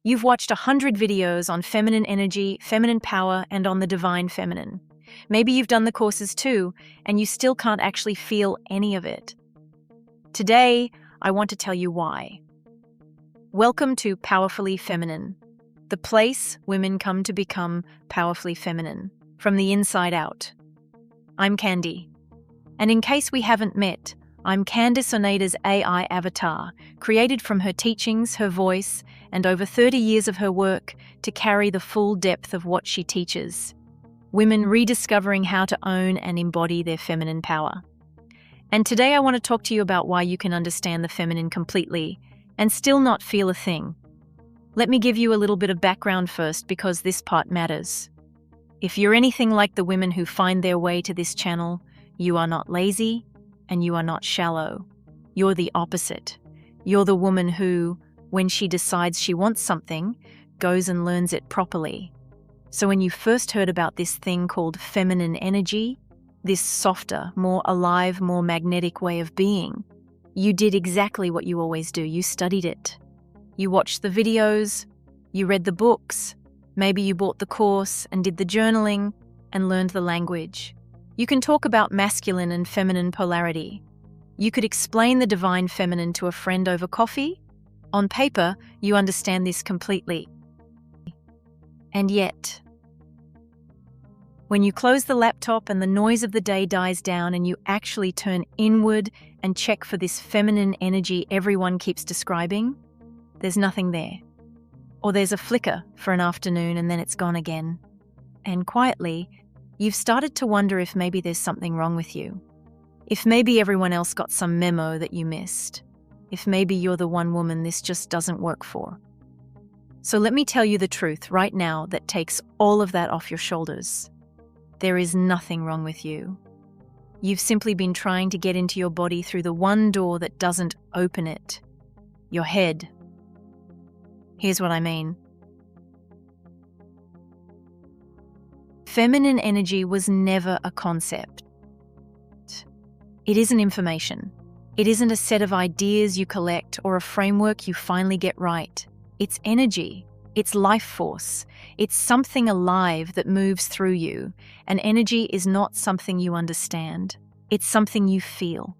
You've watched 100 videos on feminine energy, feminine power, and on the divine feminine. Maybe you've done the courses too, and you still can't actually feel any of it. Today, I want to tell you why. Welcome to Powerfully Feminine, the place women come to become powerfully feminine, from the inside out. I'm Candy, and in case we haven't met, I'm Candice Oneida's AI avatar, created from her teachings, her voice, and over 30 years of her work to carry the full depth of what she teaches. Women rediscovering how to own and embody their feminine power. And today I want to talk to you about why you can understand the feminine completely and still not feel a thing. Let me give you a little bit of background first because this part matters. If you're anything like the women who find their way to this channel, you are not lazy and you are not shallow. You're the opposite. You're the woman who, when she decides she wants something, goes and learns it properly. So when you first heard about this thing called feminine energy, this softer, more alive, more magnetic way of being, you did exactly what you always do. You studied it. You watched the videos, you read the books, maybe you bought the course and did the journaling and learned the language. You can talk about masculine and feminine polarity. You could explain the divine feminine to a friend over coffee. On paper, you understand this completely. And yet, when you close the laptop and the noise of the day dies down and you actually turn inward and check for this feminine energy everyone keeps describing, there's nothing there. Or there's a flicker for an afternoon and then it's gone again. And quietly, you've started to wonder if maybe there's something wrong with you. If maybe everyone else got some memo that you missed. If maybe you're the one woman this just doesn't work for. So let me tell you the truth right now that takes all of that off your shoulders. There is nothing wrong with you. You've simply been trying to get into your body through the one door that doesn't open it. Your head. Here's what I mean. Feminine energy was never a concept. It isn't information. It isn't a set of ideas you collect or a framework you finally get right. It's energy. It's life force. It's something alive that moves through you. And energy is not something you understand. It's something you feel.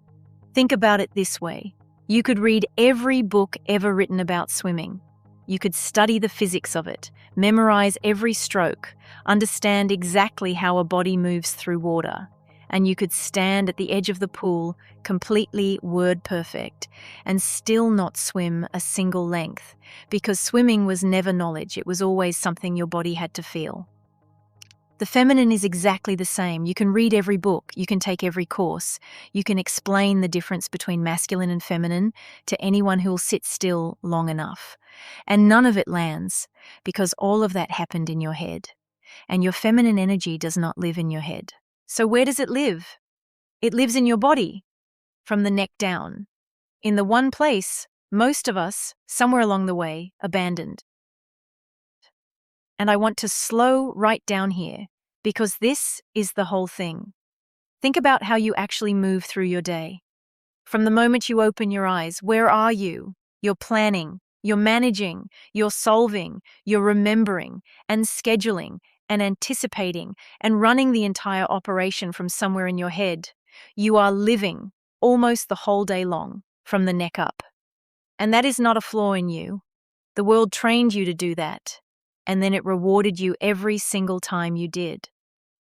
Think about it this way. You could read every book ever written about swimming. You could study the physics of it, memorize every stroke, understand exactly how a body moves through water. And you could stand at the edge of the pool, completely word perfect, and still not swim a single length, because swimming was never knowledge, it was always something your body had to feel. The feminine is exactly the same. You can read every book, you can take every course, you can explain the difference between masculine and feminine to anyone who'll sit still long enough. And none of it lands, because all of that happened in your head. And your feminine energy does not live in your head. So where does it live? It lives in your body, from the neck down. In the one place, most of us, somewhere along the way, abandoned. And I want to slow right down here, because this is the whole thing. Think about how you actually move through your day. From the moment you open your eyes, where are you? You're planning, you're managing, you're solving, you're remembering, and scheduling, and anticipating, and running the entire operation from somewhere in your head. You are living almost the whole day long, from the neck up. And that is not a flaw in you. The world trained you to do that, and then it rewarded you every single time you did.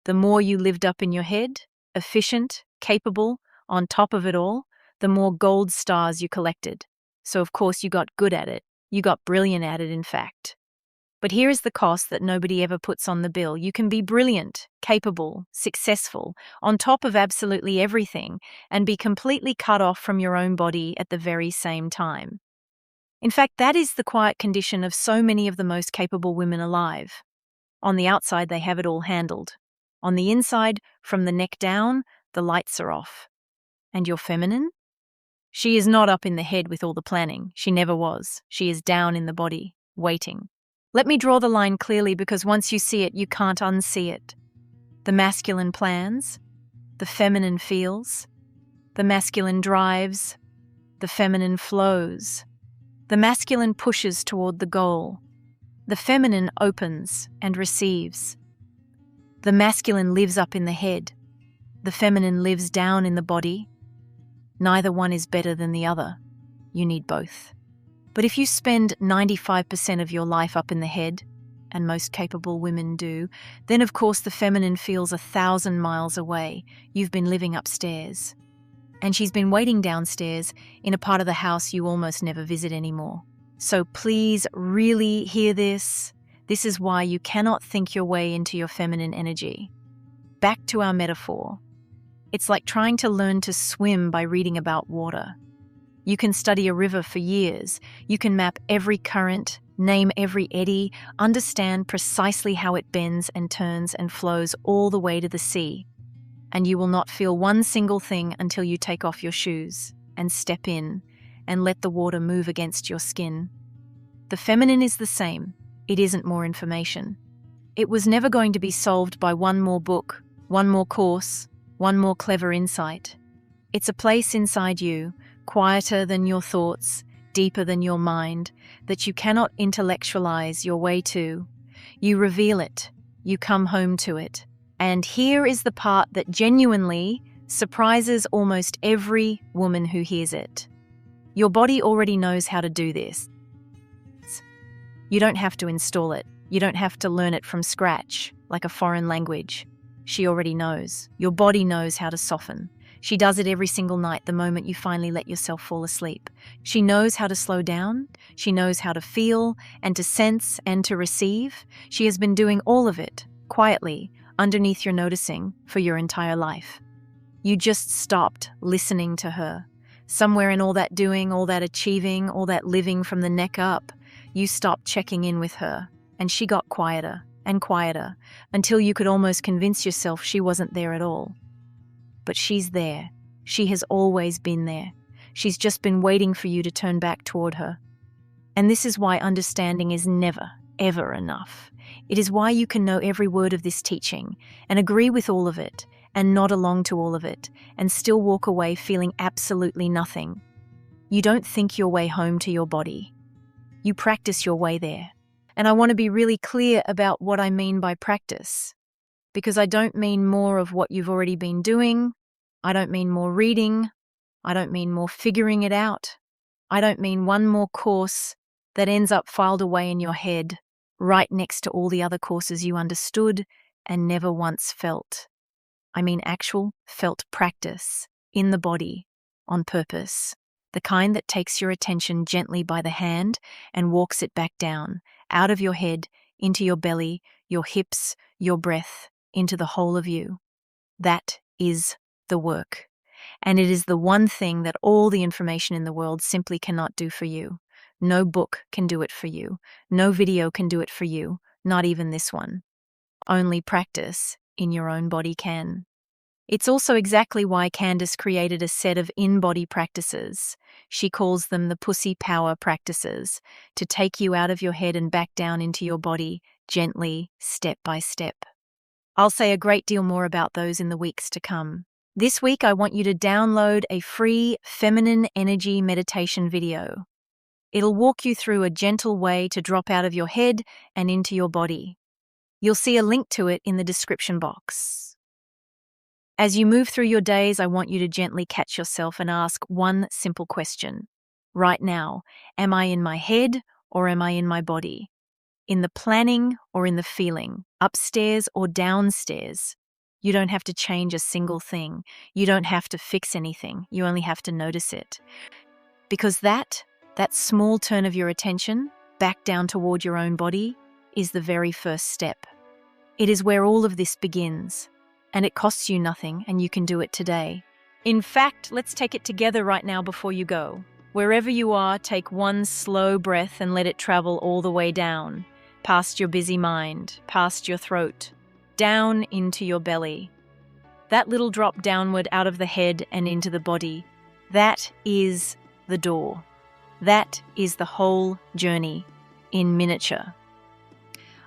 The more you lived up in your head, efficient, capable, on top of it all, the more gold stars you collected. So of course you got good at it. You got brilliant at it, in fact. But here is the cost that nobody ever puts on the bill. You can be brilliant, capable, successful, on top of absolutely everything, and be completely cut off from your own body at the very same time. In fact, that is the quiet condition of so many of the most capable women alive. On the outside, they have it all handled. On the inside, from the neck down, the lights are off. And your feminine? She is not up in the head with all the planning. She never was. She is down in the body, waiting. Let me draw the line clearly, because once you see it, you can't unsee it. The masculine plans, the feminine feels, the masculine drives, the feminine flows. The masculine pushes toward the goal, The feminine opens and receives. The masculine lives up in the head. The feminine lives down in the body. Neither one is better than the other. You need both. But if you spend 95% of your life up in the head, and most capable women do, then of course the feminine feels 1,000 miles away. You've been living upstairs. And she's been waiting downstairs in a part of the house you almost never visit anymore. So please really hear this. This is why you cannot think your way into your feminine energy. Back to our metaphor. It's like trying to learn to swim by reading about water. You can study a river for years. You can map every current, name every eddy, understand precisely how it bends and turns and flows all the way to the sea. And you will not feel one single thing until you take off your shoes and step in and let the water move against your skin. The feminine is the same. It isn't more information. It was never going to be solved by one more book, one more course, one more clever insight. It's a place inside you, quieter than your thoughts, deeper than your mind, that you cannot intellectualize your way to. You reveal it. You come home to it. And here is the part that genuinely surprises almost every woman who hears it. Your body already knows how to do this. You don't have to install it. You don't have to learn it from scratch, like a foreign language. She already knows. Your body knows how to soften. She does it every single night the moment you finally let yourself fall asleep. She knows how to slow down. She knows how to feel and to sense and to receive. She has been doing all of it, quietly, underneath your noticing, for your entire life. You just stopped listening to her. Somewhere in all that doing, all that achieving, all that living from the neck up, you stopped checking in with her, and she got quieter and quieter until you could almost convince yourself she wasn't there at all. But she's there. She has always been there. She's just been waiting for you to turn back toward her. And this is why understanding is never, ever enough. It is why you can know every word of this teaching and agree with all of it and nod along to all of it and still walk away feeling absolutely nothing. You don't think your way home to your body. You practice your way there. And I want to be really clear about what I mean by practice, because I don't mean more of what you've already been doing. I don't mean more reading. I don't mean more figuring it out. I don't mean one more course that ends up filed away in your head, right next to all the other courses you understood and never once felt. I mean actual felt practice in the body, on purpose, the kind that takes your attention gently by the hand and walks it back down, out of your head, into your belly, your hips, your breath, into the whole of you. That is the work. And it is the one thing that all the information in the world simply cannot do for you. No book can do it for you. No video can do it for you, not even this one. Only practice in your own body can. It's also exactly why Candice created a set of in-body practices. She calls them the pussy power practices, to take you out of your head and back down into your body, gently, step by step. I'll say a great deal more about those in the weeks to come. This week, I want you to download a free feminine energy meditation video. It'll walk you through a gentle way to drop out of your head and into your body. You'll see a link to it in the description box. As you move through your days, I want you to gently catch yourself and ask one simple question. Right now, am I in my head or am I in my body? In the planning or in the feeling? Upstairs or downstairs? You don't have to change a single thing. You don't have to fix anything. You only have to notice it. Because that small turn of your attention back down toward your own body is the very first step. It is where all of this begins. And it costs you nothing, and you can do it today. In fact, let's take it together right now before you go. Wherever you are, take one slow breath and let it travel all the way down, past your busy mind, past your throat, down into your belly. That little drop downward out of the head and into the body, that is the door. That is the whole journey in miniature.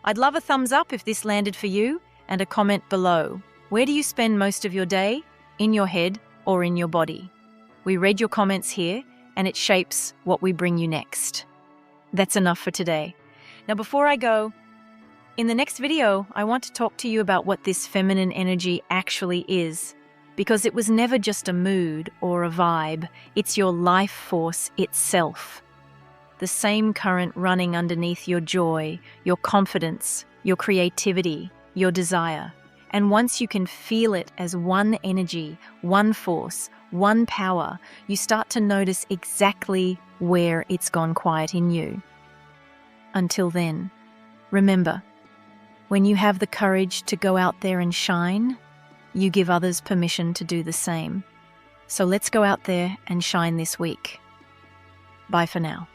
I'd love a thumbs up if this landed for you, and a comment below. Where do you spend most of your day? In your head or in your body? We read your comments here, and it shapes what we bring you next. That's enough for today. Now, before I go, in the next video, I want to talk to you about what this feminine energy actually is, because it was never just a mood or a vibe, it's your life force itself. The same current running underneath your joy, your confidence, your creativity, your desire. And once you can feel it as one energy, one force, one power, you start to notice exactly where it's gone quiet in you. Until then, remember, when you have the courage to go out there and shine, you give others permission to do the same. So let's go out there and shine this week. Bye for now.